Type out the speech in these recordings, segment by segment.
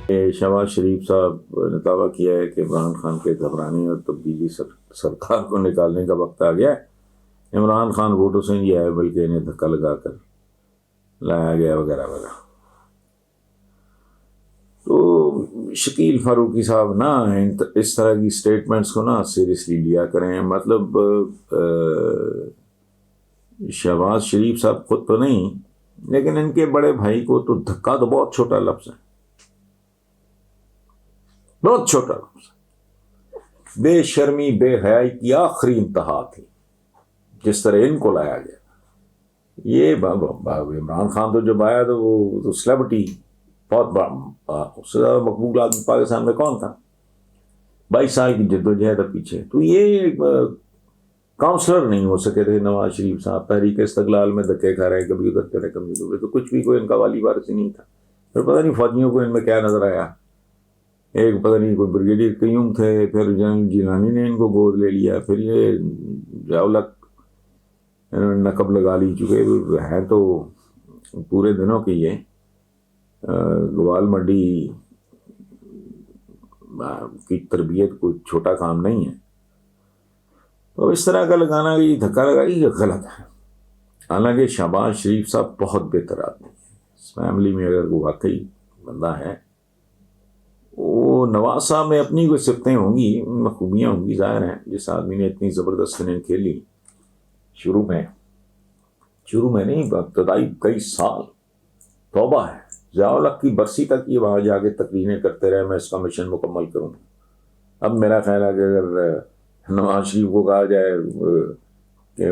شہباز شریف صاحب نے دعویٰ کیا ہے کہ عمران خان کے گھبرانے اور تبدیلی سرکار کو نکالنے کا وقت آ گیا ہے۔ عمران خان ووٹوں سے نہیں آئے بلکہ انہیں دھکا لگا کر لایا گیا وغیرہ وغیرہ۔ تو شکیل فاروقی صاحب نا اس طرح کی سٹیٹمنٹس کو نا سیریسلی لیا کریں۔ مطلب شہباز شریف صاحب خود تو نہیں لیکن ان کے بڑے بھائی کو تو دھکا تو بہت چھوٹا لفظ ہے، بہت چھوٹا لفظ ہے۔ بے شرمی بے حیائی کی آخری انتہا تھی جس طرح ان کو لایا گیا۔ یہ عمران خان تو جب آیا تو وہ تو سلیبریٹی، بہت بڑا، اس سے زیادہ مقبول آدمی پاکستان میں کون تھا؟ 22 سال کی جدوجہد پیچھے۔ تو یہ کاؤنسلر نہیں ہو سکے تھے نواز شریف صاحب، تحریک استقلال میں دھکے کھا رہے، کبھی ادھر کرے کبھی ادھر، تو کچھ بھی کوئی ان کا والی وارث ہی نہیں تھا۔ پھر پتہ نہیں فوجیوں کو ان میں کیا نظر آیا، ایک پتہ نہیں کوئی بریگیڈیئر قیوم تھے، پھر جنرل جیلانی نے ان کو گود لے لیا، پھر یہ جاولک انہوں نے نقب لگا لی، چونکہ ہے تو پورے دنوں کی یہ گوال منڈی کی تربیت کوئی چھوٹا کام نہیں ہے۔ تو اس طرح کا لگانا، یہ دھکا لگائی، یہ غلط ہے۔ حالانکہ شہباز شریف صاحب بہت بہتر آدمی ہے، اس فیملی میں اگر وہ واقعی بندہ ہے، وہ نواز صاحب میں اپنی کوئی صفتیں ہوں گی، ان میں خوبیاں ہوں گی، ظاہر ہیں۔ جس آدمی نے اتنی زبردست اننگ کھیلی شروع میں نہیں، ابتدائی کئی سال، توبہ ہے، ضیاء الحق کی برسی تک یہ وہاں جا کے تقریریں کرتے رہے، میں اس کا مشن مکمل کروں گا۔ اب میرا خیال ہے کہ اگر نواز شریف کو کہا جائے کہ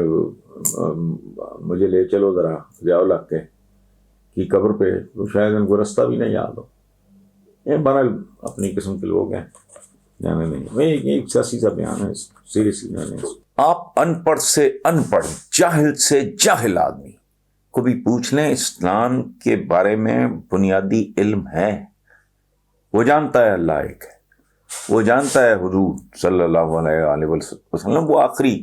مجھے لے چلو ذرا ضیاء الحق کی قبر پہ، تو شاید ان کو رستہ بھی نہیں یاد ہو۔ یہ بہرحال اپنی قسم کے لوگ ہیں، جانے نہیں۔ میں ایک سیاسی سا بیان ہے، سیریسلی میں نہیں۔ آپ ان پڑھ سے ان پڑھ، جاہل سے جاہل آدمی کو بھی پوچھ لیں، اسلام کے بارے میں بنیادی علم ہے، وہ جانتا ہے اللہ ایک ہے، وہ جانتا ہے حضور صلی اللہ علیہ وسلم وہ آخری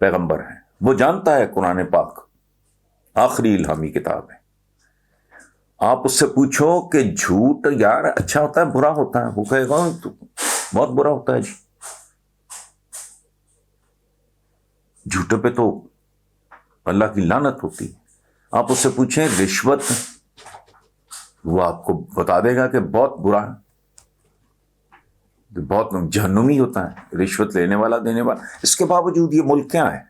پیغمبر ہیں، وہ جانتا ہے قرآن پاک آخری الہامی کتاب ہے۔ آپ اس سے پوچھو کہ جھوٹ یار اچھا ہوتا ہے برا ہوتا ہے، وہ کہے گا بہت برا ہوتا ہے جی، جھوٹے پہ تو اللہ کی لعنت ہوتی ہے۔ آپ اس سے پوچھیں رشوت، وہ آپ کو بتا دے گا کہ بہت برا ہے، بہت جہنمی ہوتا ہے رشوت لینے والا دینے والا۔ اس کے باوجود یہ ملک کیا ہے؟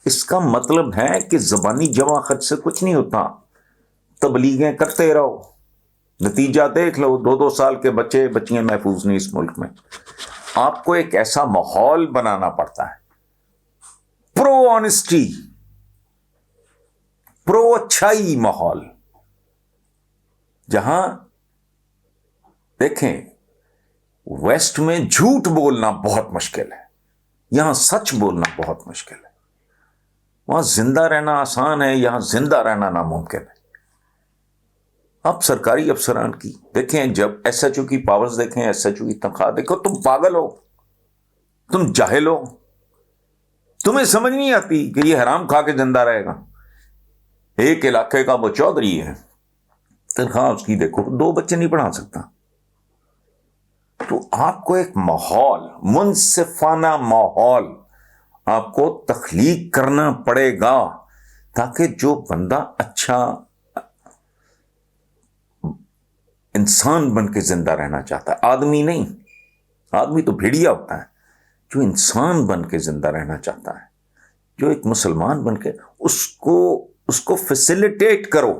اس کا مطلب ہے کہ زبانی جمع خرچ سے کچھ نہیں ہوتا، تبلیغیں کرتے رہو، نتیجہ دیکھ لو، 2 سال کے بچے بچیاں محفوظ نہیں اس ملک میں۔ آپ کو ایک ایسا ماحول بنانا پڑتا ہے، پرو آنیسٹی، پرو اچھائی ماحول، جہاں دیکھیں ویسٹ میں جھوٹ بولنا بہت مشکل ہے، یہاں سچ بولنا بہت مشکل ہے۔ وہاں زندہ رہنا آسان ہے، یہاں زندہ رہنا ناممکن ہے۔ اب سرکاری افسران کی دیکھیں، جب ایس ایچ او کی پاورز دیکھیں، ایس ایچ او کی تنخواہ دیکھو، تم پاگل ہو، تم جاہل ہو، تمہیں سمجھ نہیں آتی کہ یہ حرام کھا کے زندہ رہے گا۔ ایک علاقے کا وہ چودھری ہے، تنخواہ اس کی دیکھو 2 بچے نہیں پڑھا سکتا۔ تو آپ کو ایک ماحول، منصفانہ ماحول آپ کو تخلیق کرنا پڑے گا، تاکہ جو بندہ اچھا انسان بن کے زندہ رہنا چاہتا ہے، آدمی نہیں، آدمی تو بھیڑیا ہوتا ہے، جو انسان بن کے زندہ رہنا چاہتا ہے، جو ایک مسلمان بن کے، اس کو فیسیلیٹیٹ کرو۔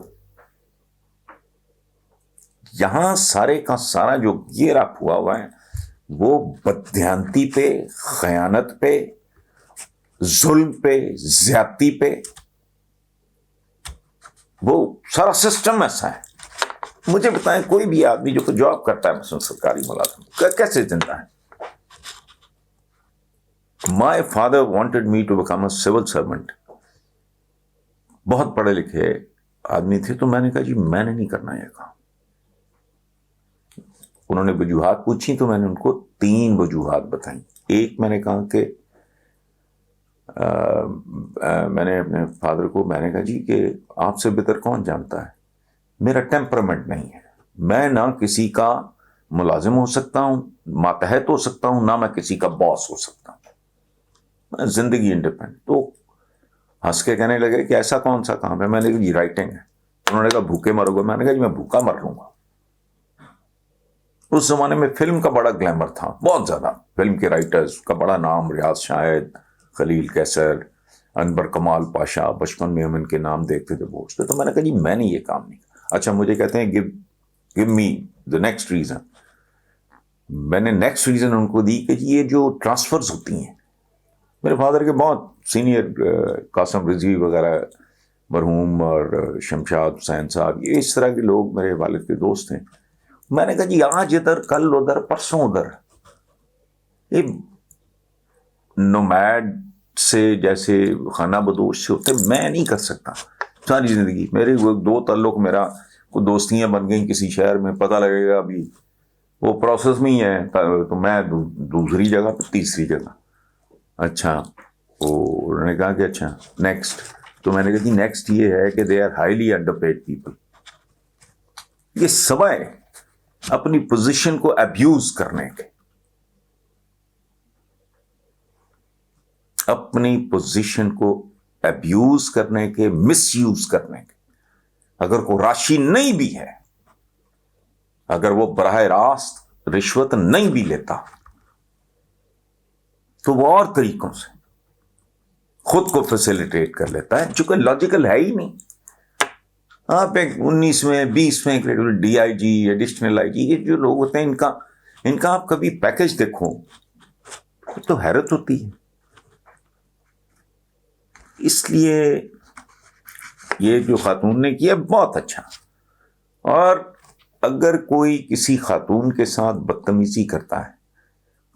یہاں سارے کا سارا جو گیئر اپ ہوا ہے وہ بددھیانتی پہ، خیانت پہ، ظلم پہ، زیادتی پہ، وہ سارا سسٹم ایسا ہے۔ مجھے بتائیں کوئی بھی آدمی جو جاب کرتا ہے مثلا سرکاری ملازم کیسے زندہ ہے؟ My father wanted me to become a civil servant. بہت پڑھے لکھے آدمی تھے، تو میں نے کہا جی میں نے نہیں کرنا یہ کام۔ انہوں نے وجوہات پوچھی تو میں نے ان کو 3 وجوہات بتائیں۔ ایک میں نے کہا کہ میں نے اپنے فادر کو میں نے کہا جی کہ آپ سے بہتر کون جانتا ہے، میرا ٹیمپرامنٹ نہیں ہے، میں نہ کسی کا ملازم ہو سکتا ہوں، ماتحت ہو سکتا ہوں، نہ میں کسی کا باس ہو سکتا ہوں، میں زندگی انڈیپینڈنٹ. تو ہنس کے کہنے لگے کہ ایسا کون سا کام ہے؟ میں نے کہا جی رائٹنگ ہے. انہوں نے کہا بھوکے مرو گے؟ میں نے کہا جی میں بھوکا مر لوں گا. اس زمانے میں فلم کا بڑا گلیمر تھا، بہت زیادہ. فلم کے رائٹرز کا بڑا نام ریاض شاہد، خلیل کیسر، انور کمال پاشا، بچپن میں ہم ان کے نام دیکھتے تھے پوچھتے. تو میں نے کہا جی میں نے یہ کام نہیں کیا. اچھا مجھے کہتے ہیں give me the next reason. میں نے نیکسٹ ریزن ان کو دی کہ جی یہ جو ٹرانسفرز ہوتی ہیں، میرے فادر کے بہت سینئر قاسم رضوی وغیرہ مرحوم اور شمشاد حسین صاحب، یہ اس طرح کے لوگ میرے والد کے دوست ہیں. میں نے کہا جی آج ادھر، کل ادھر، پرسوں ادھر. یہ نومیڈ سے جیسے خانہ بدوش سے ہوتے میں نہیں کر سکتا ساری زندگی. میرے دو تعلق، میرا کو دوستیاں بن گئیں کسی شہر میں، پتہ لگے گا ابھی وہ پروسیس میں ہی ہے تو میں دوسری جگہ پہ تیسری جگہ. اچھا انہوں نے کہا کہ اچھا نیکسٹ. تو میں نے کہا جی نیکسٹ یہ ہے کہ they are highly underpaid people. یہ سوائے اپنی پوزیشن کو ابیوز کرنے کے، اپنی پوزیشن کو ابیوز کرنے کے، مس یوز کرنے کے. اگر کوئی راشی نہیں بھی ہے، اگر وہ براہ راست رشوت نہیں بھی لیتا، تو وہ اور طریقوں سے خود کو فیسیلیٹیٹ کر لیتا ہے، چونکہ لاجیکل ہے ہی نہیں. آپ ایک 19ویں 20ویں D I G, additional I جی، یہ جو لوگ ہوتے ہیں ان کا آپ کبھی پیکج دیکھو تو حیرت ہوتی ہے. اس لیے یہ جو خاتون نے کیا بہت اچھا. اور اگر کوئی کسی خاتون کے ساتھ بدتمیزی کرتا ہے،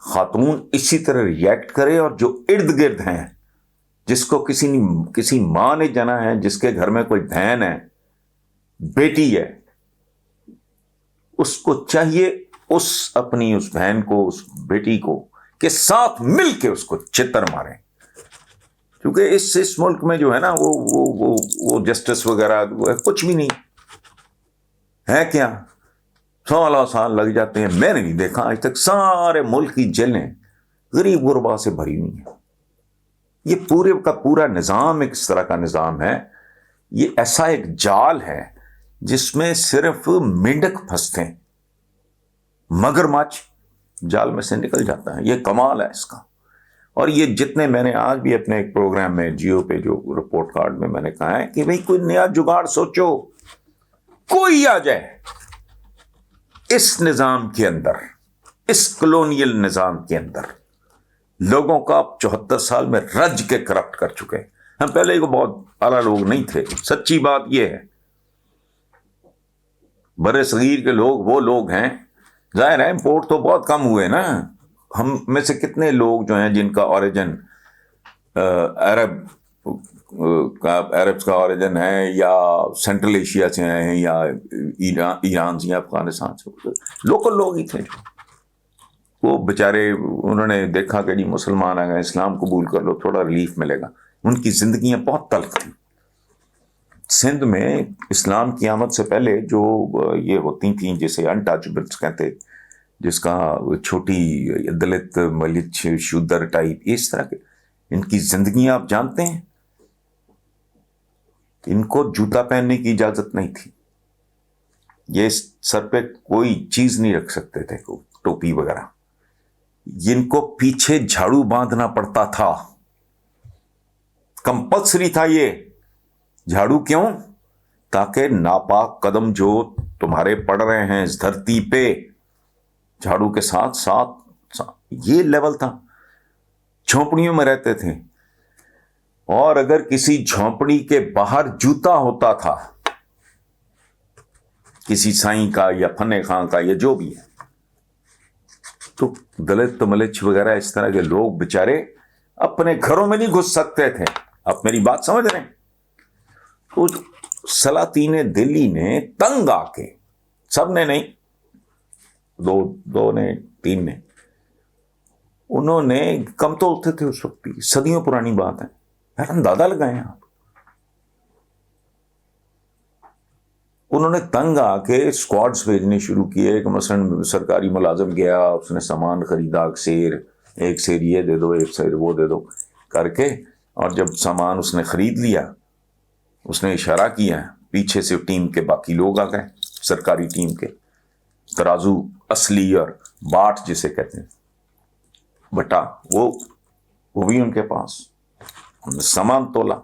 خاتون اسی طرح ریئیکٹ کرے، اور جو ارد گرد ہیں، جس کو کسی ماں نے جنا ہے، جس کے گھر میں کوئی بہن ہے، بیٹی ہے، اس کو چاہیے اپنی اس بہن کو، اس بیٹی کو کے ساتھ مل کے اس کو چتر ماریں. کیونکہ اس ملک میں جو ہے نا وہ جسٹس وغیرہ کچھ بھی نہیں ہے. کیا 16 سال لگ جاتے ہیں. میں نے نہیں دیکھا آج تک. سارے ملک کی جیلیں غریب غربا سے بھری ہوئی ہیں. یہ پورے کا پورا نظام ایک اس طرح کا نظام ہے. یہ ایسا ایک جال ہے جس میں صرف مینڈک پھنستے ہیں، مگرمچھ جال میں سے نکل جاتا ہے. یہ کمال ہے اس کا. اور یہ جتنے میں نے آج بھی اپنے ایک پروگرام میں جیو پہ جو رپورٹ کارڈ میں نے کہا ہے کہ بھئی کوئی نیا جگاڑ سوچو، کوئی آ جائے اس نظام کے اندر، اس کلونیل نظام کے اندر. لوگوں کا 74 سال میں رج کے کرپٹ کر چکے. ہم پہلے کو بہت اعلیٰ لوگ نہیں تھے. سچی بات یہ ہے، برے صغیر کے لوگ وہ لوگ ہیں. ظاہر ہے امپورٹ تو بہت کم ہوئے نا. ہم میں سے کتنے لوگ جو ہیں جن کا اوریجن عربس کا اوریجن ہے، یا سینٹرل ایشیا سے ہیں، یا ایران سے یا افغانستان سے، لوکل لوگ ہی تھے جو وہ بیچارے. انہوں نے دیکھا کہ جی مسلمان آ گئے، اسلام قبول کر لو، تھوڑا ریلیف ملے گا. ان کی زندگیاں بہت تلخ تھیں. سندھ میں اسلام کی آمد سے پہلے جو یہ ہوتی تھیں جسے انٹچبلس کہتے، جس کا چھوٹی دلت ملچ شودر ٹائپ، اس طرح کے ان کی زندگیاں آپ جانتے ہیں. ان کو جوتا پہننے کی اجازت نہیں تھی. یہ سر پہ کوئی چیز نہیں رکھ سکتے تھے، ٹوپی وغیرہ. ان کو پیچھے جھاڑو باندھنا پڑتا تھا، کمپلسری تھا یہ جھاڑو. کیوں؟ تاکہ ناپاک قدم جو تمہارے پڑ رہے ہیں اس دھرتی پہ، جھاڑو کے ساتھ یہ لیول تھا. جھونپڑیوں میں رہتے تھے، اور اگر کسی جھونپڑی کے باہر جوتا ہوتا تھا کسی سائیں کا یا فنے خاں کا یا جو بھی ہے، تو دلت ملچ وغیرہ اس طرح کے لوگ بیچارے اپنے گھروں میں نہیں گھس سکتے تھے. آپ میری بات سمجھ رہے ہیں؟ تو سلاطین دلی نے تنگ آ کے، سب نے نہیں، دو نے، 3 نے، انہوں نے کم تو اٹھتے تھے اس وقت بھی، صدیوں پرانی بات ہے، اندازہ لگائیں آپ. انہوں نے تنگ آ کے اسکواڈس بھیجنے شروع کیے کہ مثلاً سرکاری ملازم گیا، اس نے سامان خریدا، ایک سیر یہ دے دو، ایک سیر وہ دے دو کر کے، اور جب سامان اس نے خرید لیا، اس نے اشارہ کیا، پیچھے سے ٹیم کے باقی لوگ آ گئے، سرکاری ٹیم کے، ترازو اصلی اور باٹ جسے کہتے ہیں، بٹا، وہ بھی ان کے پاس، انہوں نے سامان تولا،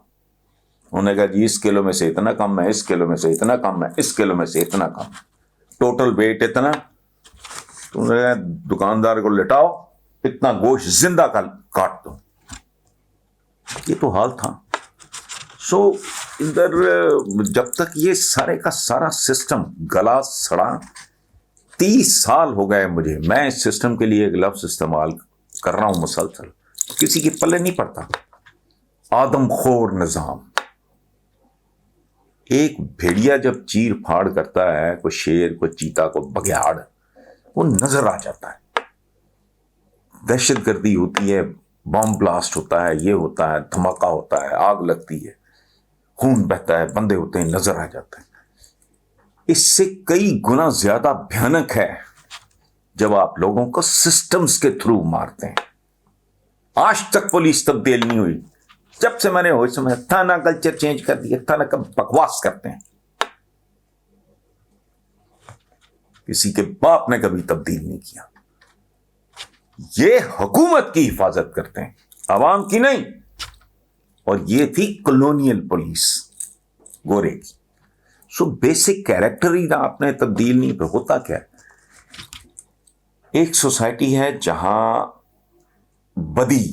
انہوں نے کہا جی اس کلو میں سے اتنا کم ہے، اس کلو میں سے اتنا کم ہے، اس کلو میں سے اتنا کم ہے، ٹوٹل ویٹ اتنا. تو انہوں نے کہا دکاندار کو لٹاؤ، اتنا گوشت زندہ کاٹ دو. یہ تو حال تھا. سو ادھر جب تک یہ سارے کا سارا سسٹم گلا سڑا، 30 سال ہو گئے مجھے، میں اس سسٹم کے لیے ایک لفظ استعمال کر رہا ہوں مسلسل، کسی کے پلے نہیں پڑتا، آدم خور نظام. ایک بھیڑیا جب چیر پھاڑ کرتا ہے، کوئی شیر، کوئی چیتا، کوئی بگیاڑ، وہ نظر آ جاتا ہے، دہشت گردی ہوتی ہے، بم بلاسٹ ہوتا ہے، یہ ہوتا ہے، دھماکہ ہوتا ہے، آگ لگتی ہے، خون بہتا ہے، بندے ہوتے ہیں، نظر آ جاتے ہیں. اس سے کئی گنا زیادہ بھیانک ہے جب آپ لوگوں کو سسٹمز کے تھرو مارتے ہیں. آج تک پولیس تبدیل نہیں ہوئی، جب سے میں نے ہوئی سمجھا تھانہ کلچر چینج کر دیا، تھانہ کا بکواس کرتے ہیں. کسی کے باپ نے کبھی تبدیل نہیں کیا. یہ حکومت کی حفاظت کرتے ہیں، عوام کی نہیں. اور یہ تھی کلونیل پولیس گورے کی. سو بیسک کیریکٹر ہی آپ نے تبدیل نہیں. پہ ہوتا کیا، ایک سوسائٹی ہے جہاں بدی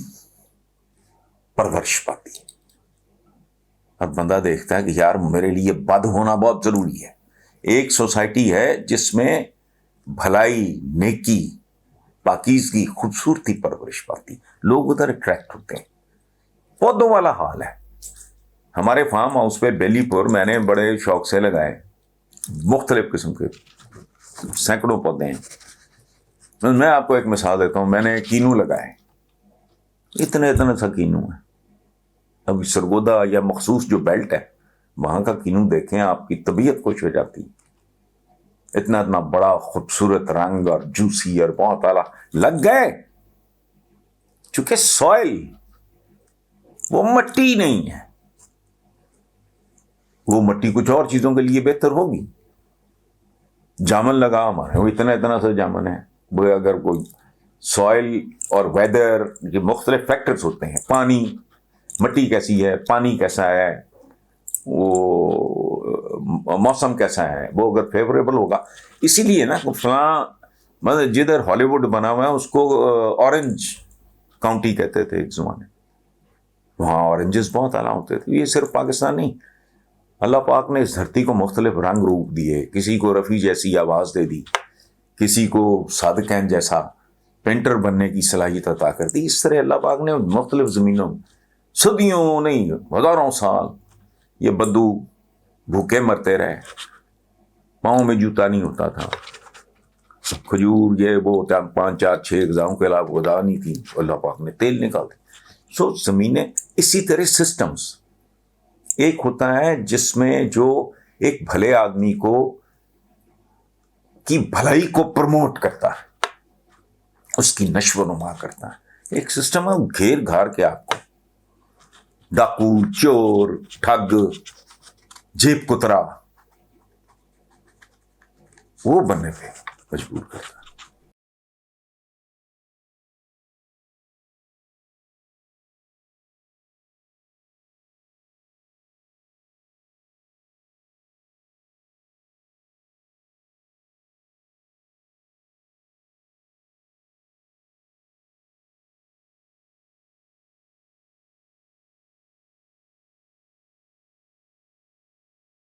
پرورش پاتی ہے. اب بندہ دیکھتا ہے کہ یار میرے لیے بد ہونا بہت ضروری ہے. ایک سوسائٹی ہے جس میں بھلائی، نیکی، پاکیزگی، خوبصورتی پرورش پاتی، لوگ ادھر اٹریکٹ ہوتے ہیں. پودوں والا حال ہے. ہمارے فارم ہاؤس پہ بیلی پور میں نے بڑے شوق سے لگائے، مختلف قسم کے سینکڑوں پودے ہیں. میں آپ کو ایک مثال دیتا ہوں، میں نے کینو لگائے، اتنا سا کینو ہے. اب سرگودا یا مخصوص جو بیلٹ ہے وہاں کا کینو دیکھیں، آپ کی طبیعت خوش ہو جاتی. اتنا بڑا خوبصورت رنگ اور جوسی اور بہت اعلیٰ لگ گئے. چونکہ سوئل وہ مٹی نہیں ہے، وہ مٹی کچھ اور چیزوں کے لیے بہتر ہوگی. جامن لگا ہمارے، وہ اتنا سا جامن ہے. وہ اگر کوئی سوئل اور ویدر یہ مختلف فیکٹرز ہوتے ہیں، پانی، مٹی کیسی ہے، پانی کیسا ہے، وہ موسم کیسا ہے، وہ اگر فیوریبل ہوگا. اسی لیے نا فلاں مطلب جدھر ہالی ووڈ بنا ہوا ہے اس کو اورنج کاؤنٹی کہتے تھے ایک زمانے، وہاں اورنجز بہت اعلیٰ ہوتے تھے. یہ صرف پاکستان نہیں، اللہ پاک نے اس دھرتی کو مختلف رنگ روپ دیے. کسی کو رفیع جیسی آواز دے دی، کسی کو صادقین جیسا پینٹر بننے کی صلاحیت عطا کر دی. اس طرح اللہ پاک نے مختلف زمینوں میں صدیوں نہیں ہزاروں سال یہ بدو بھوکے مرتے رہے. پاؤں میں جوتا نہیں ہوتا تھا، کھجور یہ وہ 5 4 6 غذاؤں کے علاوہ غذا نہیں تھی. اللہ پاک نے تیل نکال دی. سو زمینیں اسی طرح سسٹمز. ایک ہوتا ہے جس میں جو ایک بھلے آدمی کو کی بھلائی کو پروموٹ کرتا ہے، اس کی نشو و نما کرتا ہے. ایک سسٹم ہے گھیر گھار کے آپ کو ڈاکو، چور، ٹھگ، جیب کترا وہ بننے پہ مجبور کرتا ہے.